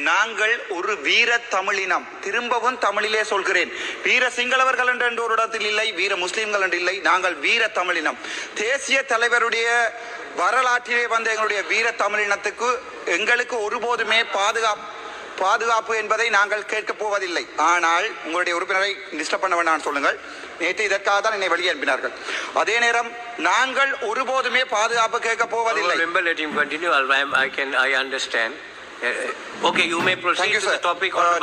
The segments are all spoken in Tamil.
நாங்கள் ஒரு வீர தமிழினம். திரும்பவும் தமிழிலே சொல்கிறேன், வீர சிங்களவர்கள் என்ற ஒரு இடத்தில் இல்லை, வீர முஸ்லிம்கள் என்று இல்லை, நாங்கள் வீர தமிழினம். தேசிய தலைவருடைய வரலாற்றிலே வந்த எங்களுடைய வீர தமிழினத்துக்கு எங்களுக்கு ஒருபோதுமே பாதுகாப்பு என்பதை நாங்கள் கேட்கப் போவதில்லை. ஆனால் உங்களுடைய உறுப்பினரை டிஸ்டர்ப் பண்ண வேண்டாம் சொல்லுங்கள். நேற்று இதற்காக தான் என்னை வெளியே அனுப்பினார்கள். அதே நேரம் நாங்கள் ஒருபோதுமே பாதுகாப்பு கேட்கப் போவதில்லை.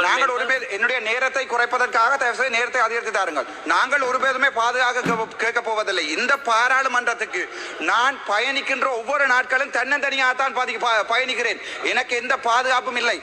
நாங்கள் ஒரு பேர் என்னுடைய நேரத்தை குறைப்பதற்காக நேரத்தை அதிகரித்து தாருங்கள். நாங்கள் ஒரு பேருமே பாதுகாக்க கேட்க போவதில்லை. இந்த பாராளுமன்றத்துக்கு நான் பயணிக்கின்ற ஒவ்வொரு நாட்களும் தன்னந்தனியாகத்தான் பயணிக்கிறேன். எனக்கு எந்த பாதுகாப்பும் இல்லை.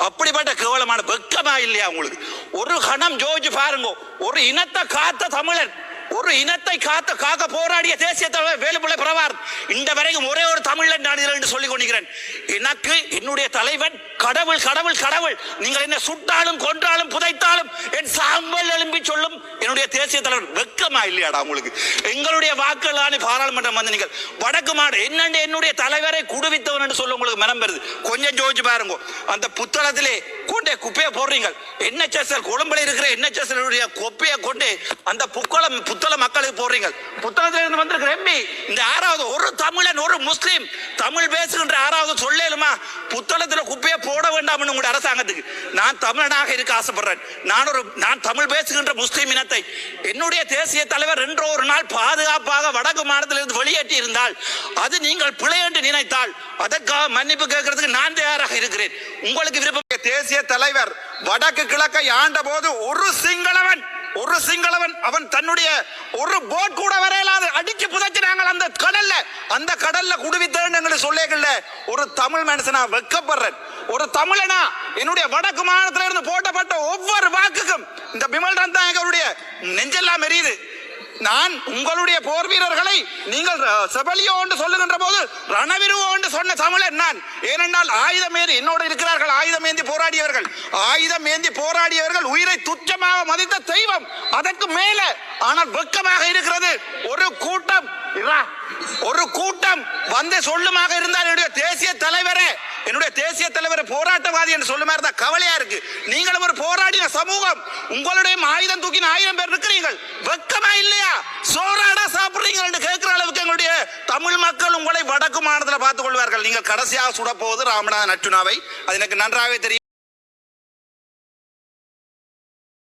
அப்படிப்பட்ட கேவலமான வெக்கமா இல்லையா உங்களுக்கு? ஒரு கணம் ஜோதிச்சு பாருங்க. ஒரு இனத்தை காத்த தமிழன், ஒரு இனத்தை காக்க போராடிய தேசிய தலைவர் வேலுப்பிள்ளை பிரபாகரன் இந்த வரைக்கும் ஒரே ஒரு தமிழன் நான் என்று சொல்லிக் கொண்டிருக்கிறேன். எனக்கு என்னுடைய தலைவன் கடவுள் கடவுள் கடவுள். நீங்கள் என்ன சுட்டாலும் கொன்றாலும் புதைத்தாலும் என் சாம்பல் எழும்பி சொல்லும் என்னுடைய தேசிய தலைவர். வெக்கமா இல்லையாடா உங்களுக்கு? எங்களுடைய வாக்குகளான பாராளுமன்றம் வந்து நீங்கள் வடக்கு மாடு என்னுடைய தலைவரை குடுவித்தவன் என்று சொல்ல உங்களுக்கு மனம் வருது. கொஞ்சம் ஜோதிச்சு பாருங்க. அந்த புத்தளத்திலே கொண்டே குப்பையை போடுறீங்க. NHSL கொழும்புல இருக்கிற NHSL குப்பையை கொண்டு அந்த புத்தள மக்களுக்கு போடுறீங்க. புத்தளத்திலிருந்து வந்திருக்கிற எம்பி இந்த 6வது ஒரு தமிழன் ஒரு முஸ்லீம் தமிழ் பேசுகின்ற 6வது சொல்லேலுமா புத்தளத்தில் குப்பையை போட வேண்டாம் உங்களுடைய அரசாங்கத்துக்கு. நான் தமிழனாக இருக்க ஆசைப்படுறேன். நான் தமிழ் பேசுகின்ற முஸ்லீம் இனத்தை என்னுடைய தேசிய தலைவர் என்று ஒரு நாள் பாதுகாப்பாக வடக்கு மாநிலத்திலிருந்து வெளியேற்றி இருந்தால் அது நீங்கள் பிழை என்று நினைத்தால் அதற்காக மன்னிப்பு கேட்கறதுக்கு நான் தயாராக இருக்கிறேன். உங்களுக்கு விருப்பம். தேசிய தலைவர் வடக்கு கிழக்கை ஆண்ட போது ஒரு சிங்களவன் அவன் தன்னுடைய ஒரு போட் கூட வரையலாது அடிச்சு புதைச்சினாங்க அந்த கடல்ல குடுவித்தேன்னு சொல்லேகல்ல. ஒரு தமிழ் மனுஷனா வெக்கப்படுறேன். ஒரு தமிழனா என்னுடைய வடக்கு மாநிலத்தில இருந்து போட்டப்பட்ட ஒவ்வொரு வாக்குக்கும் இந்த பிமல்டன் தான் எங்களுடைய நெஞ்செல்லாம் எரியுது. நான் உங்களுடைய போர் வீரர்களை நீங்கள் செபலியோ என்று சொல்லுகின்ற போது ரணவிருவோ என்று சொன்ன தமிழன் நான். ஏனென்றால் ஆயுதம் ஏந்தி என்னோடு இருக்கிறார்கள். ஆயுதம் ஏந்தி போராடியவர்கள் உயிரை துச்சமாக மதித்த தெய்வம். அதற்கு மேல ஆனால் வெக்கமாக இருக்கிறது ஒரு கூட்டம் வந்து சொல்லுமாக இருந்தால் என்னுடைய தேசிய தலைவரை போராட்டவாதி என்று சொல்லுமா இருந்தா கவலையா இருக்கு. நீங்களும் ஒரு போராடின சமூகம். உங்களுடைய ஆயுதம் தூக்கின 1000 பேர் இருக்கிறீர்கள். வெக்கமா இல்லையா? சோறாடா சாப்பிடுறீங்க என்று கேட்கிற அளவுக்கு எங்களுடைய தமிழ் மக்கள் உங்களை வடக்கு மாநிலத்தில் பார்த்துக் கொள்வார்கள். நீங்கள் கடைசியாக சுட போவது ராமநாதன் அர்ஜுனாவை. அது எனக்கு நன்றாகவே தெரியும்.